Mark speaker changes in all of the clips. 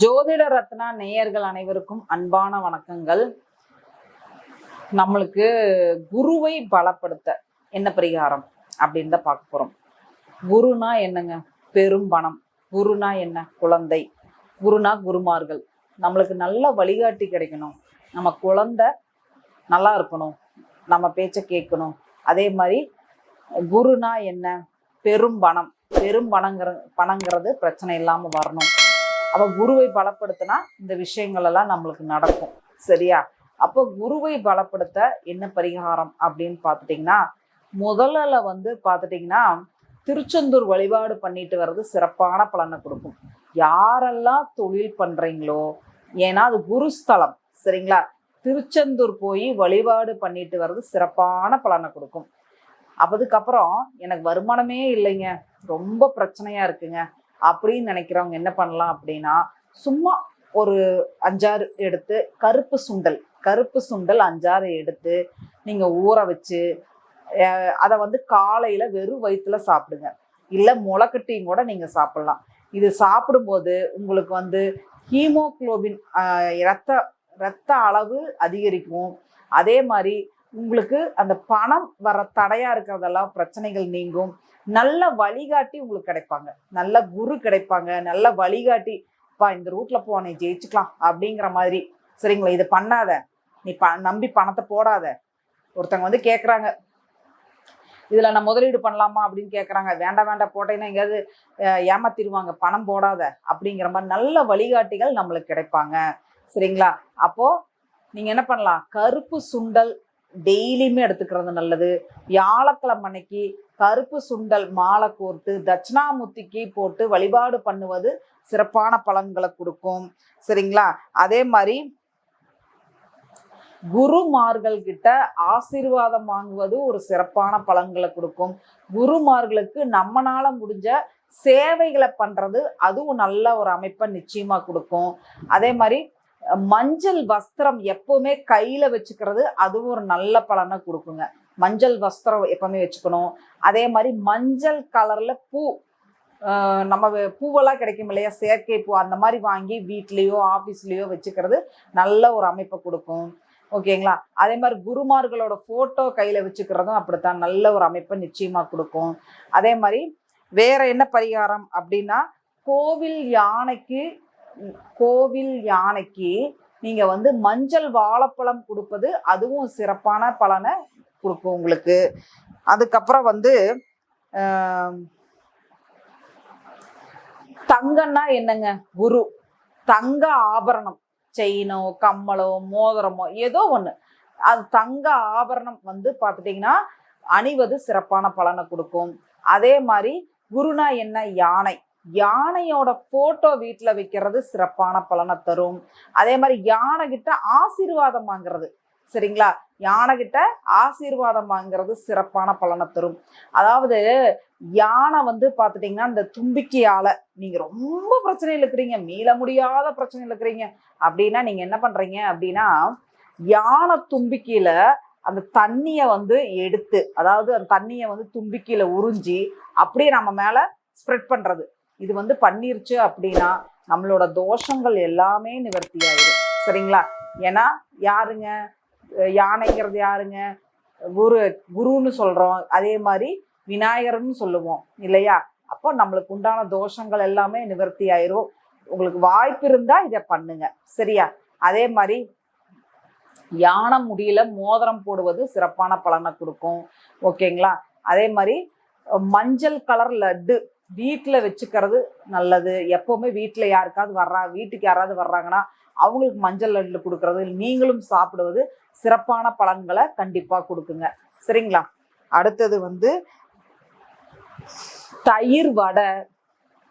Speaker 1: ஜோதிட ரத்னா நேயர்கள் அனைவருக்கும் அன்பான வணக்கங்கள். நம்மளுக்கு குருவை பலப்படுத்த என்ன பரிகாரம் அப்படின்னு தான் பார்க்க போறோம். குருனா என்னங்க? பெரும் பணம். குருனா என்ன? குழந்தை. குருனா குருமார்கள். நம்மளுக்கு நல்ல வழிகாட்டி கிடைக்கணும், நம்ம குழந்தை நல்லா இருக்கணும், நம்ம பேச்சை கேட்கணும். அதே மாதிரி குருனா என்ன? பெரும் பணம். பெரும் பணங்கிறது பிரச்சனை இல்லாம வரணும். அப்போ குருவை பலப்படுத்தினா இந்த விஷயங்கள் எல்லாம் நம்மளுக்கு நடக்கும். சரியா? அப்போ குருவை பலப்படுத்த என்ன பரிகாரம் அப்படின்னு பார்த்துட்டிங்கன்னா, முதல்ல பார்த்துட்டிங்கன்னா திருச்செந்தூர் வழிபாடு பண்ணிட்டு வர்றது சிறப்பான பலனை கொடுக்கும். யாரெல்லாம் தொழில் பண்ணுறீங்களோ, ஏன்னா அது குருஸ்தலம், சரிங்களா? திருச்செந்தூர் போய் வழிபாடு பண்ணிட்டு வர்றது சிறப்பான பலனை கொடுக்கும். அதுக்கப்புறம் எனக்கு வருமானமே இல்லைங்க, ரொம்ப பிரச்சனையா இருக்குங்க அப்படின்னு நினைக்கிறவங்க என்ன பண்ணலாம் அப்படின்னா, சும்மா ஒரு 5-6 எடுத்து கருப்பு சுண்டல் 5-6 எடுத்து நீங்க ஊற வச்சு அதை காலையில வெறும் வயிற்றுல சாப்பிடுங்க. இல்லை முளைக்கட்டியும் கூட நீங்க சாப்பிடலாம். இது சாப்பிடும்போது உங்களுக்கு ஹீமோகுளோபின் ரத்த அளவு அதிகரிக்கும். அதே மாதிரி உங்களுக்கு அந்த பணம் வர தடையா இருக்கிறதெல்லாம் பிரச்சனைகள் நீங்கும். நல்ல வழிகாட்டி உங்களுக்கு கிடைப்பாங்க, நல்ல குரு கிடைப்பாங்க, நல்ல வழிகாட்டி. இந்த ரூட்ல போ, நீ ஜெயிச்சுக்கலாம் அப்படிங்கிற மாதிரி. சரிங்களா? இதை பண்ணாத, நீ நம்பி பணத்தை போடாத. ஒருத்தவங்க கேட்குறாங்க, இதுல நான் முதலீடு பண்ணலாமா அப்படின்னு கேட்குறாங்க. வேண்டாம் போட்டீங்கன்னா எங்கேயாவது ஏமாத்திடுவாங்க, பணம் போடாத அப்படிங்கிற மாதிரி நல்ல வழிகாட்டிகள் நம்மளுக்கு கிடைப்பாங்க. சரிங்களா? அப்போ நீங்க என்ன பண்ணலாம், கருப்பு சுண்டல் டெய்லியுமே எடுத்துக்கிறது நல்லது. வியாழக்கிழமை அன்னைக்கு கருப்பு சுண்டல் மாலை கோர்த்து தட்சிணாமூர்த்திக்கு போட்டு வழிபாடு பண்ணுவது சிறப்பான பலன்களை கொடுக்கும். சரிங்களா? அதே மாதிரி குருமார்கள் கிட்ட ஆசீர்வாதம் வாங்குவது ஒரு சிறப்பான பலன்களை கொடுக்கும். குருமார்களுக்கு நம்மளால முடிஞ்ச சேவைகளை பண்றது அதுவும் நல்ல ஒரு அமைப்பை நிச்சயமா கொடுக்கும். அதே மாதிரி மஞ்சள் வஸ்திரம் எப்பவுமே கையில வச்சுக்கிறது அதுவும் ஒரு நல்ல பலனை கொடுக்குங்க. மஞ்சள் வஸ்திரம் எப்பவுமே வச்சுக்கணும். அதே மாதிரி மஞ்சள் கலர்ல பூ, நம்ம பூவெல்லாம் கிடைக்கும் இல்லையா, செயற்கை பூ, அந்த மாதிரி வாங்கி வீட்லேயோ ஆஃபீஸ்லேயோ வச்சுக்கிறது நல்ல ஒரு அமைப்பை கொடுக்கும். ஓகேங்களா? அதே மாதிரி குருமார்களோட ஃபோட்டோ கையில் வச்சுக்கிறதும் அப்படித்தான் நல்ல ஒரு அமைப்பை நிச்சயமாக கொடுக்கும். அதே மாதிரி வேற என்ன பரிகாரம் அப்படின்னா, கோவில் யானைக்கு நீங்க மஞ்சள் வாழைப்பழம் கொடுப்பது அதுவும் சிறப்பான பலனை கொடுக்கும் உங்களுக்கு. அதுக்கப்புறம் தங்கம்னா என்னங்க? குரு. தங்க ஆபரணம், செயினோ கம்மலோ மோதிரமோ ஏதோ ஒண்ணு, அது தங்க ஆபரணம் பார்த்துட்டீங்கன்னா அணிவது சிறப்பான பலனை கொடுக்கும். அதே மாதிரி குருனா என்ன? யானையோட போட்டோ வீட்டுல வைக்கிறது சிறப்பான பலனை தரும். அதே மாதிரி யானை கிட்ட ஆசீர்வாதம் வாங்குறது, சரிங்களா? யானை கிட்ட ஆசீர்வாதம் வாங்குறது சிறப்பான பலனை தரும். அதாவது யானை பார்த்துட்டீங்கன்னா இந்த தும்பிக்கையால நீங்க ரொம்ப பிரச்சனையில் இருக்கிறீங்க, மீள முடியாத பிரச்சனையில் இருக்கிறீங்க அப்படின்னா நீங்க என்ன பண்றீங்க அப்படின்னா, யானை தும்பிக்கையில அந்த தண்ணியை எடுத்து, அதாவது அந்த தண்ணியை தும்பிக்கையில உறிஞ்சி அப்படியே நம்ம மேல ஸ்ப்ரெட் பண்றது. இது பண்ணிருச்சு அப்படின்னா நம்மளோட தோஷங்கள் எல்லாமே நிவர்த்தி ஆயிடும். சரிங்களா? ஏன்னா யாருங்க யானைங்கிறது? யாருங்க? குருன்னு சொல்றோம், அதே மாதிரி விநாயகர்னு சொல்லுவோம் இல்லையா? அப்போ நம்மளுக்கு உண்டான தோஷங்கள் எல்லாமே நிவர்த்தி ஆயிரும். உங்களுக்கு வாய்ப்பு இருந்தா இதை பண்ணுங்க. சரியா? அதே மாதிரி யானை முடியல மோதிரம் போடுவது சிறப்பான பலனை கொடுக்கும். ஓகேங்களா? அதே மாதிரி மஞ்சள் கலர் லட்டு வீட்டில் வச்சுக்கிறது நல்லது. எப்போவுமே வீட்டில் வீட்டுக்கு யாராவது வர்றாங்கன்னா அவங்களுக்கு மஞ்சள் லட்டு கொடுக்கறது, நீங்களும் சாப்பிடுவது சிறப்பான பலன்களை கண்டிப்பாக கொடுக்குங்க. சரிங்களா? அடுத்தது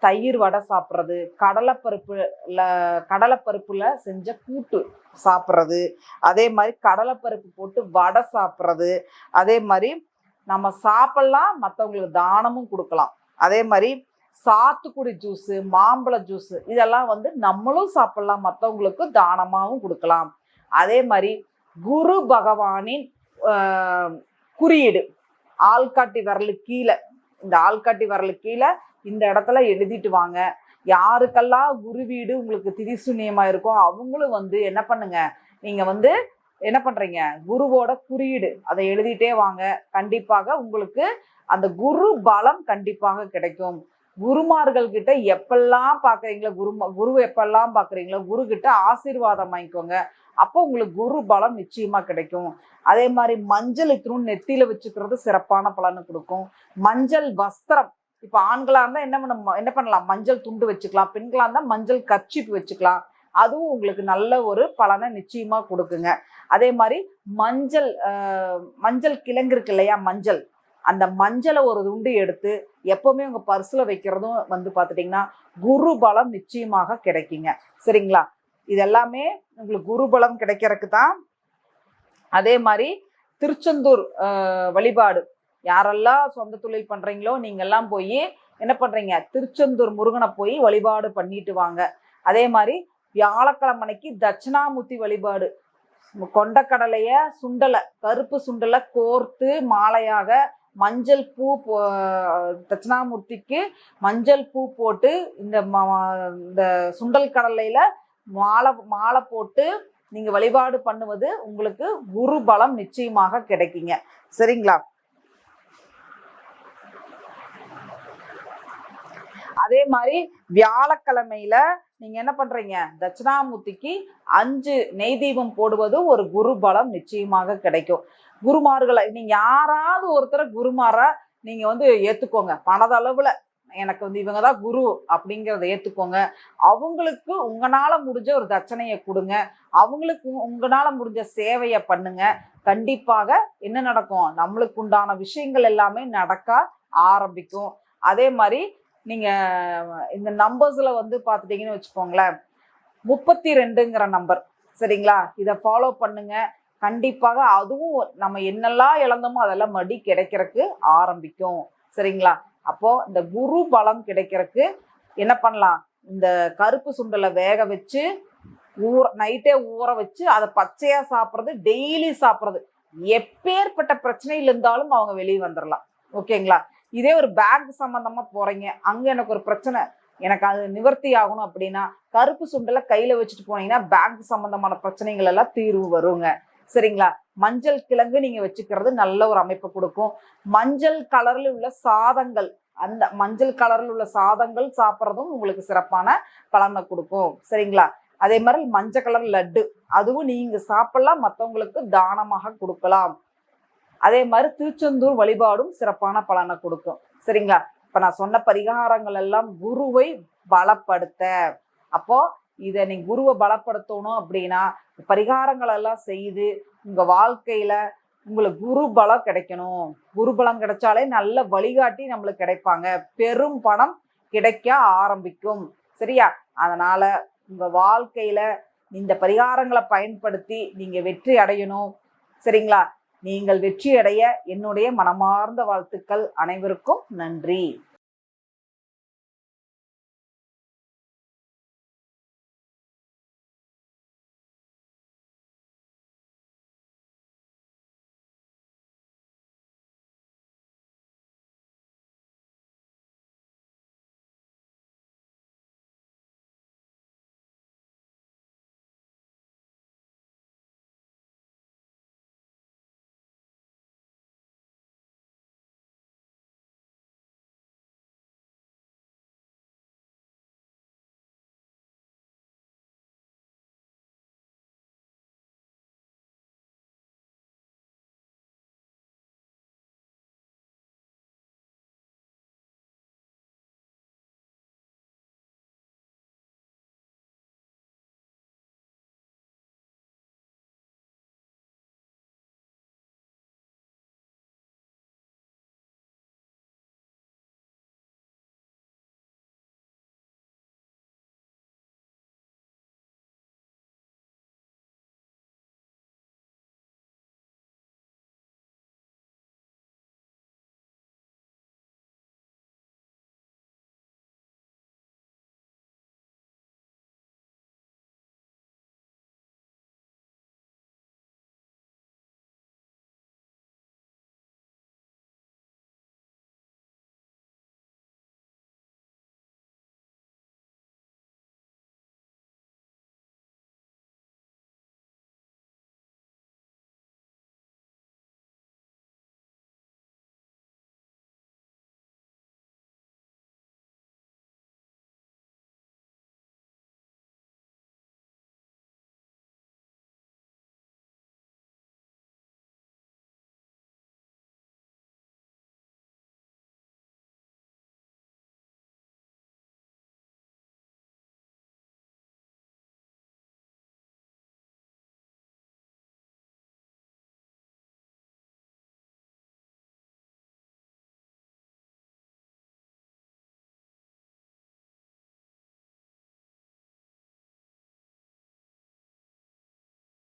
Speaker 1: தயிர் வடை சாப்பிட்றது, கடலைப்பருப்புல செஞ்ச கூட்டு சாப்பிட்றது, அதே மாதிரி கடலைப்பருப்பு போட்டு வடை சாப்பிட்றது. அதே மாதிரி நம்ம சாப்பிடலாம், மற்றவங்களுக்கு தானமும் கொடுக்கலாம். அதே மாதிரி சாத்துக்குடி ஜூஸு, மாம்பழ ஜூஸு இதெல்லாம் நம்மளும் சாப்பிடலாம், மற்றவங்களுக்கு தானமாகவும் கொடுக்கலாம். அதே மாதிரி குரு பகவானின் குறியீடு ஆள்காட்டி விரலு கீழே, இந்த ஆள்காட்டி விரலு கீழே இந்த இடத்துல எழுதிட்டு வாங்க. யாருக்கெல்லாம் குரு வீடு உங்களுக்கு திரிசூன்யமா இருக்கோ அவங்களும் வந்து என்ன பண்ணுங்க, நீங்க வந்து என்ன பண்றீங்க, குருவோட குறியீடு அதை எழுதிட்டே வாங்க. கண்டிப்பாக உங்களுக்கு அந்த குரு பலம் கண்டிப்பாக கிடைக்கும். குருமார்கள் கிட்ட எப்பெல்லாம் பாக்குறீங்களோ, குரு எப்பெல்லாம் பாக்குறீங்களோ குரு கிட்ட ஆசீர்வாதம் வாங்கிக்கோங்க. அப்போ உங்களுக்கு குரு பலம் நிச்சயமா கிடைக்கும். அதே மாதிரி மஞ்சள் இத்தினும் நெத்தியில வச்சுக்கிறது சிறப்பான பலனை கொடுக்கும். மஞ்சள் வஸ்திரம், இப்ப ஆண்களா இருந்தா என்ன பண்ணலாம், மஞ்சள் துண்டு வச்சுக்கலாம். பெண்களா இருந்தா மஞ்சள் கர்ச்சீப் வச்சுக்கலாம். அதுவும் உங்களுக்கு நல்ல ஒரு பலனை நிச்சயமா கொடுக்குங்க. அதே மாதிரி மஞ்சள் கிழங்கு இருக்கு இல்லையா, மஞ்சள், அந்த மஞ்சளை ஒரு துண்டு எடுத்து எப்பவுமே உங்க பர்சுல வைக்கிறதும் வந்து பார்த்துட்டீங்கன்னா குரு பலம் நிச்சயமாக கிடைக்குங்க. சரிங்களா? இதெல்லாமே உங்களுக்கு குரு பலம் கிடைக்கிறதுக்கு தான். அதே மாதிரி திருச்செந்தூர் வழிபாடு யாரெல்லாம் சொந்த தொழில் பண்றீங்களோ நீங்கெல்லாம் போய் என்ன பண்றீங்க, திருச்செந்தூர் முருகனை போய் வழிபாடு பண்ணிட்டு வாங்க. அதே மாதிரி வியாழக்கிழமைக்கு தட்சிணாமூர்த்தி வழிபாடு, கொண்டக்கடலைய சுண்டலை, கருப்பு சுண்டலை கோர்த்து மாலையாக மஞ்சள் பூ தட்சிணாமூர்த்திக்கு மஞ்சள் பூ போட்டு இந்த சுண்டல் கடலையில மாலை போட்டு நீங்க வழிபாடு பண்ணுவது உங்களுக்கு குரு பலம் நிச்சயமாக கிடைக்குங்க. சரிங்களா? அதே மாதிரி வியாழக்கிழமையில நீங்க என்ன பண்றீங்க, தட்சிணாமூர்த்திக்கு 5 நெய் தீபம் போடுவது ஒரு குரு பலம் நிச்சயமாக கிடைக்கும். குருமார்களை நீங்க யாராவது ஒருத்தரை குருமாரா நீங்க வந்து ஏத்துக்கோங்க. பணதளவுல எனக்கு வந்து இவங்கதான் குரு அப்படிங்கிறத ஏத்துக்கோங்க. அவங்களுக்கு உங்களால முடிஞ்ச ஒரு தட்சணையை கொடுங்க. அவங்களுக்கு உங்களால முடிஞ்ச சேவையை பண்ணுங்க. கண்டிப்பாக என்ன நடக்கும், நம்மளுக்கு உண்டான விஷயங்கள் எல்லாமே நடக்க ஆரம்பிக்கும். அதே மாதிரி நீங்க இந்த நம்பர்ஸ்ல வந்து பார்த்துட்டீங்கன்னு வச்சுக்கோங்களேன், 32ங்கிற நம்பர். சரிங்களா? இதை ஃபாலோ பண்ணுங்க. கண்டிப்பாக அதுவும் நம்ம என்னெல்லாம் இழந்தோமோ அதெல்லாம் மடி கிடைக்கிறதுக்கு ஆரம்பிக்கும். சரிங்களா? அப்போ இந்த குரு பலம் கிடைக்கிறதுக்கு என்ன பண்ணலாம், இந்த கருப்பு சுண்டலை வேக வச்சு நைட்டே ஊற வச்சு அதை பச்சையா சாப்பிட்றது, டெய்லி சாப்பிட்றது, எப்பேற்பட்ட பிரச்சனையில் இருந்தாலும் அவங்க வெளியே வந்துடலாம். ஓகேங்களா? இதே ஒரு பேங்க் சம்பந்தமா போறீங்க, அங்க எனக்கு ஒரு பிரச்சனை, எனக்கு அது நிவர்த்தி ஆகணும் அப்படின்னா கருப்பு சுண்டலை கையில வச்சுட்டு போனீங்கன்னா பேங்க் சம்பந்தமான பிரச்சனைகள் எல்லாம் தீர்வு வருங்க. சரிங்களா? மஞ்சள் கிழங்கு நீங்க வச்சுக்கிறது நல்ல ஒரு அமைப்பு கொடுக்கும். மஞ்சள் கலர்ல உள்ள சாதங்கள், அந்த மஞ்சள் கலர்ல உள்ள சாதங்கள் சாப்பிட்றதும் உங்களுக்கு சிறப்பான பலனை கொடுக்கும். சரிங்களா? அதே மாதிரி மஞ்சள் கலர் லட்டு, அதுவும் நீங்க சாப்பிடலாம், மற்றவங்களுக்கு தானமாக கொடுக்கலாம். அதே மாதிரி திருச்செந்தூர் வழிபாடும் சிறப்பான பலனை கொடுக்கும். சரிங்களா? இப்ப நான் சொன்ன பரிகாரங்கள் எல்லாம் குருவை பலப்படுத்த. அப்போ இதை நீங்க குருவை பலப்படுத்தணும் அப்படின்னா பரிகாரங்கள் எல்லாம் செய்து உங்க வாழ்க்கையில உங்களுக்கு குரு பலம் கிடைக்கணும். குரு பலம் கிடைச்சாலே நல்ல வழிகாட்டி நம்மளுக்கு கிடைப்பாங்க. பெரும் பணம் கிடைக்க ஆரம்பிக்கும். சரியா? அதனால உங்க வாழ்க்கையில இந்த பரிகாரங்களை பயன்படுத்தி நீங்க வெற்றி அடையணும். சரிங்களா? நீங்கள் வெற்றி அடைய என்னுடைய மனமார்ந்த வாழ்த்துக்கள். அனைவருக்கும் நன்றி.